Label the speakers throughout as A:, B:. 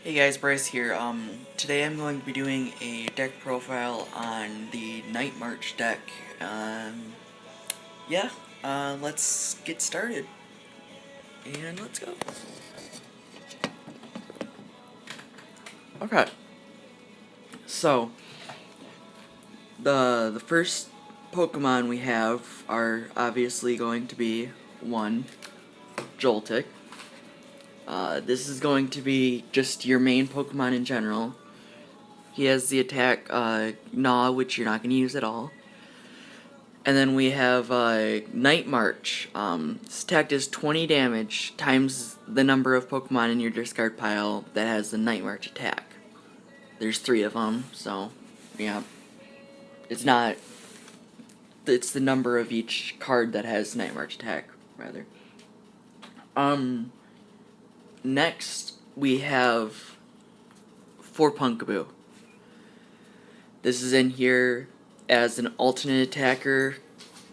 A: Hey guys, Bryce here. Today I'm going to be doing a deck profile on the Night March deck. Um, yeah, let's get started. And let's go. Okay, so the first Pokemon we have are obviously going to be one, Joltik. This is going to be just your main Pokemon in general. He has the attack Gnaw, which you're not going to use at all. And then we have Night March. This attack does 20 damage times the number of Pokemon in your discard pile that has the Night March attack. There's 3 of them, so yeah. It's not. It's the number of each card that has Night March attack, rather. Next we have 4 Punkaboo. This is in here as an alternate attacker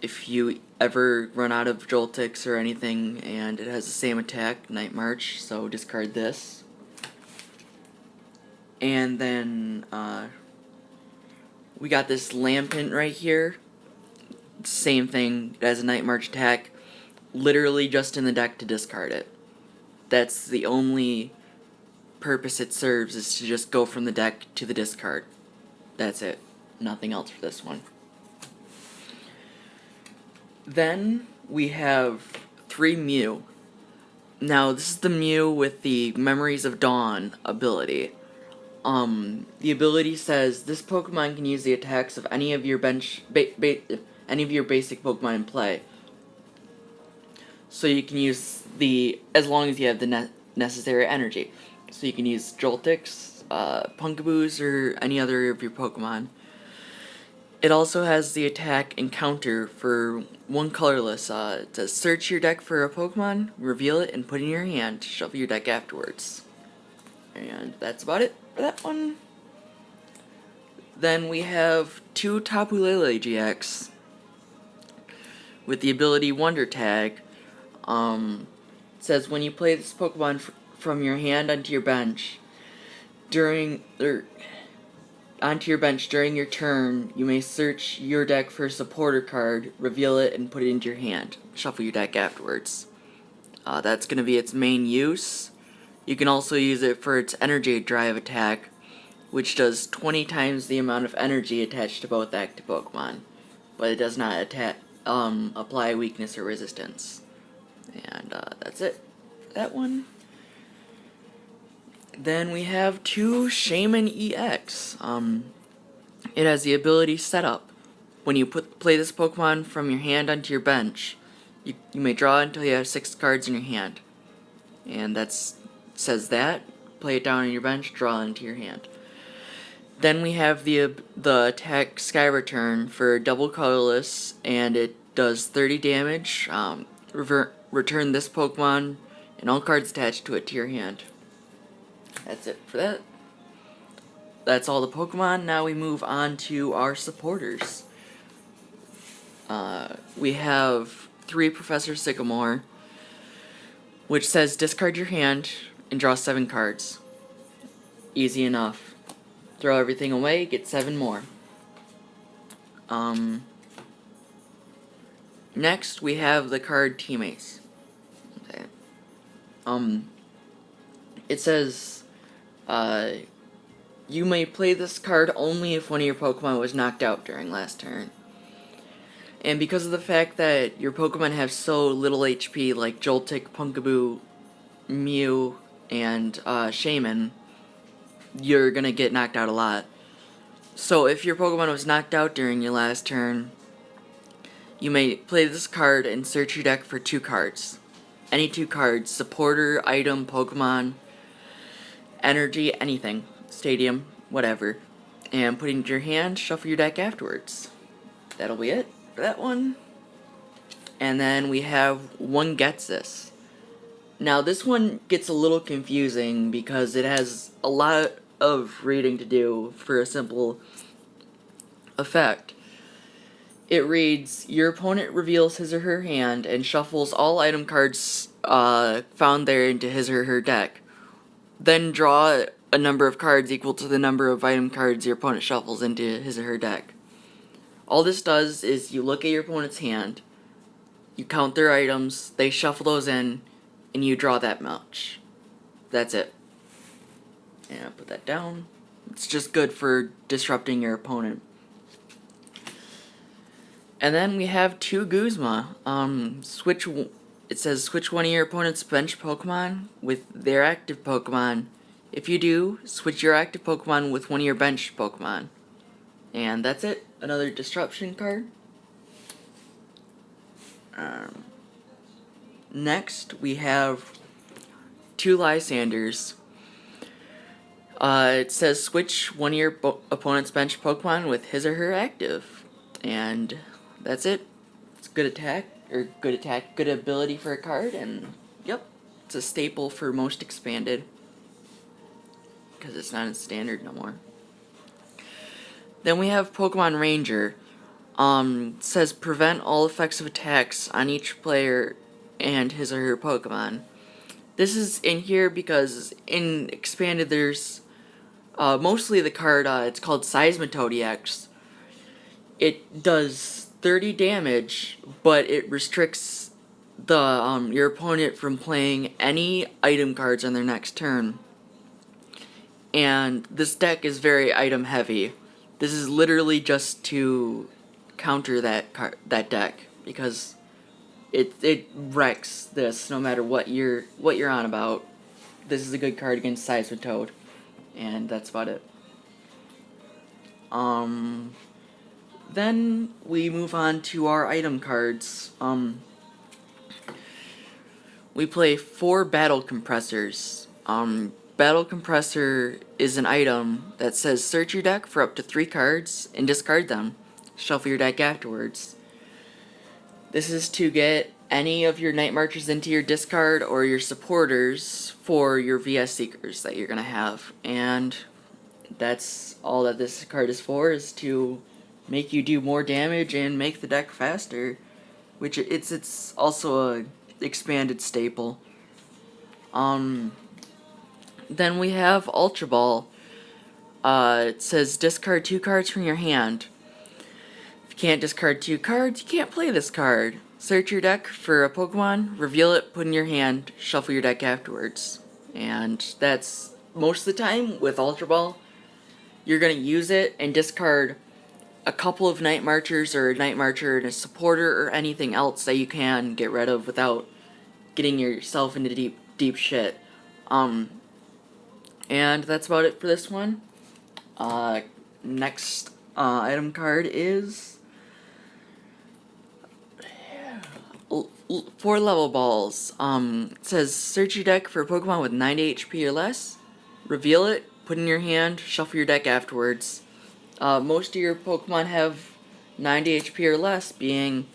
A: if you ever run out of Joltics or anything and it has the same attack, Night March, so discard this. And then we got this Lampent right here. Same thing, it has a Night March attack, literally just in the deck to discard it. That's the only purpose it serves, is to just go from the deck to the discard. That's it. Nothing else for this one. Then we have 3 Mew. Now, this is the Mew with the Memories of Dawn ability. The ability says this Pokemon can use the attacks of any of your any of your basic Pokemon in play. So you can use as long as you have the necessary energy. So you can use Joltics, Punkaboos, or any other of your Pokemon. It also has the attack Encounter for 1 colorless. It says search your deck for a Pokemon, reveal it, and put it in your hand. Shuffle your deck afterwards. And that's about it for that one. Then we have 2 Tapu Lele GX with the ability Wonder Tag. It says when you play this Pokemon from your hand onto your bench, during your turn, you may search your deck for a supporter card, reveal it, and put it into your hand. Shuffle your deck afterwards. That's going to be its main use. You can also use it for its Energy Drive attack, which does 20 times the amount of energy attached to both active Pokemon, but it does not apply weakness or resistance. And that's it. That one. Then we have 2 Shaman EX. It has the ability Setup. When you play this Pokemon from your hand onto your bench, you may draw until you have 6 cards in your hand. And says that. Play it down on your bench, draw into your hand. Then we have the attack Sky Return for double colorless, and it does 30 damage. Return this Pokemon and all cards attached to it to your hand. That's it for that. That's all the Pokemon. Now we move on to our supporters. We have 3 Professor Sycamore, which says discard your hand and draw 7 cards. Easy enough. Throw everything away, get 7 more. Next we have the card Teammates. Okay. It says you may play this card only if one of your Pokemon was knocked out during last turn. And because of the fact that your Pokemon have so little HP, like Joltik, Punkaboo, Mew, and Shaman, you're gonna get knocked out a lot. So if your Pokemon was knocked out during your last turn, you may play this card and search your deck for 2 cards. Any 2 cards, supporter, item, Pokemon, energy, anything, stadium, whatever, and put it into your hand, shuffle your deck afterwards. That'll be it for that one. And then we have 1 Gets This. Now this one gets a little confusing because it has a lot of reading to do for a simple effect. It reads, your opponent reveals his or her hand and shuffles all item cards found there into his or her deck. Then draw a number of cards equal to the number of item cards your opponent shuffles into his or her deck. All this does is you look at your opponent's hand, you count their items, they shuffle those in, and you draw that much. That's it. And I'll put that down. It's just good for disrupting your opponent. And then we have two Guzma. It says switch one of your opponent's bench Pokemon with their active Pokemon. If you do, switch your active Pokemon with one of your bench Pokemon. And that's it. Another disruption card. Next, we have two Lysanders. It says switch one of your opponent's bench Pokemon with his or her active. And that's it. It's good good ability for a card, and yep, it's a staple for most expanded. Because it's not in standard no more. Then we have Pokemon Ranger. It says prevent all effects of attacks on each player and his or her Pokemon. This is in here because in expanded there's mostly the card, it's called Seismitoad EX. It does 30 damage, but it restricts the your opponent from playing any item cards on their next turn. And this deck is very item heavy. This is literally just to counter that deck, because it wrecks this no matter what you're on about. This is a good card against Seismitoad, and that's about it. Then we move on to our item cards. We play 4 Battle Compressors. Battle Compressor is an item that says search your deck for up to 3 cards and discard them. Shuffle your deck afterwards. This is to get any of your Night Marchers into your discard or your supporters for your VS Seekers that you're going to have. And that's all that this card is for, is to make you do more damage and make the deck faster, which it's also a expanded staple. Then we have Ultra Ball. It says discard 2 cards from your hand. If you can't discard 2 cards, you can't play this card. Search your deck for a Pokemon, reveal it, put it in your hand, shuffle your deck afterwards. And that's most of the time with Ultra Ball. You're going to use it and discard a couple of Night Marchers or a Night Marcher and a supporter or anything else that you can get rid of without getting yourself into deep shit. And that's about it for this one. Next item card is 4 level balls. It says search your deck for a Pokemon with 90 HP or less, reveal it, put it in your hand, shuffle your deck afterwards. Most of your Pokemon have 90 HP or less, being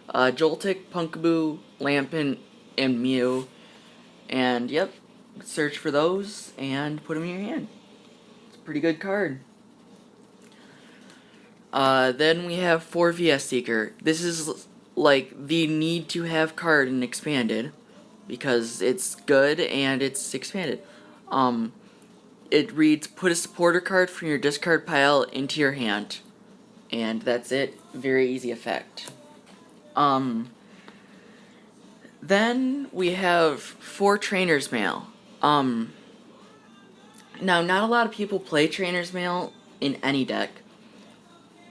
A: Joltik, Pumpkaboo, Lampent, and Mew. And yep, search for those and put them in your hand. It's a pretty good card. Then we have 4 VS Seeker. This is like the need to have card in expanded, because it's good and it's expanded. It reads put a supporter card from your discard pile into your hand, and that's it. Very easy effect. Then we have 4 Trainer's Mail. Now, not a lot of people play Trainer's Mail in any deck,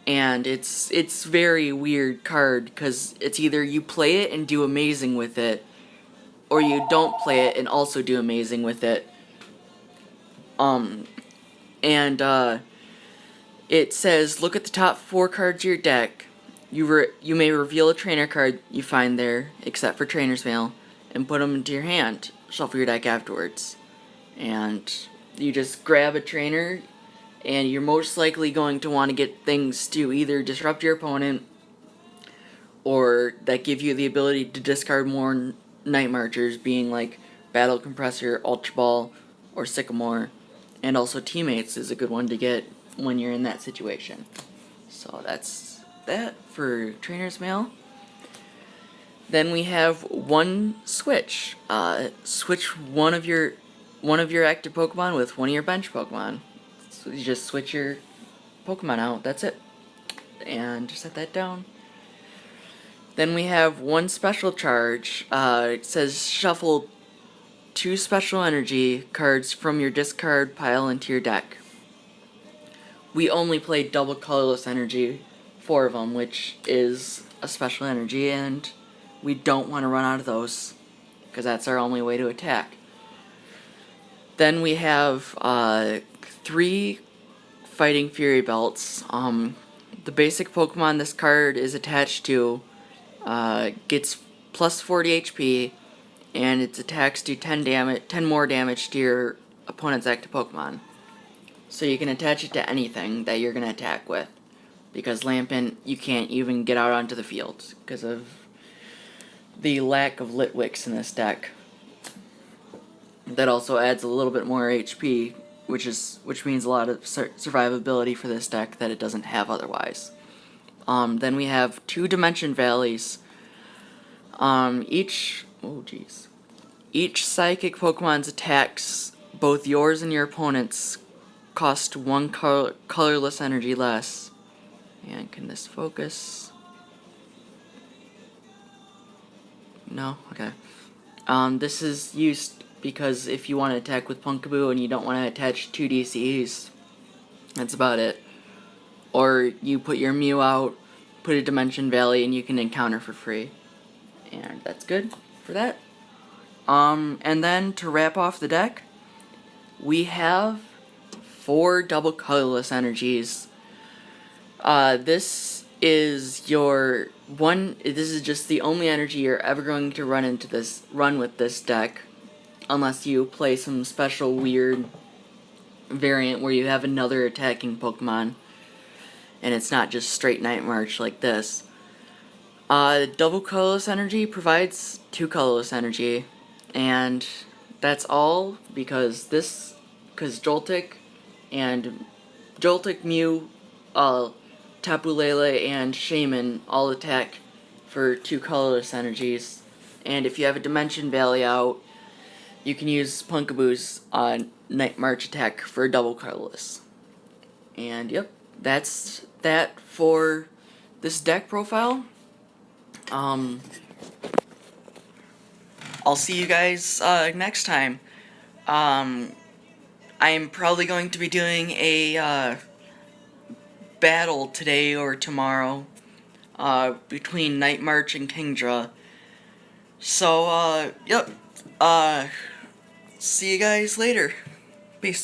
A: and it's very weird card, because it's either you play it and do amazing with it, or you don't play it and also do amazing with it. It says look at the top 4 cards of your deck. You may reveal a trainer card you find there, except for Trainer's Mail, and put them into your hand. Shuffle your deck afterwards. And you just grab a trainer, and you're most likely going to want to get things to either disrupt your opponent, or that give you the ability to discard more Night Marchers, being like Battle Compressor, Ultra Ball, or Sycamore. And also Teammates is a good one to get when you're in that situation. So that's that for Trainer's Mail. Then we have 1 switch. Switch one of your one of your active Pokemon with one of your bench Pokemon. So you just switch your Pokemon out, that's it. And just set that down. Then we have one special charge. It says shuffle 2 special energy cards from your discard pile into your deck. We only play double colorless energy, 4 of them, which is a special energy, and we don't want to run out of those, because that's our only way to attack. Then we have 3 Fighting Fury Belts. The basic Pokemon this card is attached to gets plus 40 HP, and its attacks do 10 more damage to your opponent's active Pokemon. So you can attach it to anything that you're going to attack with. Because Lampent, you can't even get out onto the field because of the lack of Litwicks in this deck. That also adds a little bit more HP, which means a lot of survivability for this deck that it doesn't have otherwise. Then we have 2 Dimension Valleys. Each Psychic Pokemon's attacks, both yours and your opponent's, cost 1 colorless energy less. And can this focus? No? Okay. This is used because if you want to attack with Pumpkaboo and you don't want to attach 2 DCs, that's about it. Or you put your Mew out, put a Dimension Valley, and you can encounter for free. And that's good for that. And then to wrap off the deck, we have 4 double colorless energies. This is just the only energy you're ever going to run with this deck, unless you play some special weird variant where you have another attacking Pokemon, and it's not just straight Night March like this. Double colorless energy provides 2 colorless energy, and that's all because Joltik, Mew, Tapu Lele, and Shaman all attack for 2 colorless energies. And if you have a Dimension Valley out, you can use Pumpkaboo's Night March attack for double colorless. And yep, that's that for this deck profile. I'll see you guys next time. I'm probably going to be doing a battle today or tomorrow between Night March and Kingdra. So, yep. See you guys later. Peace.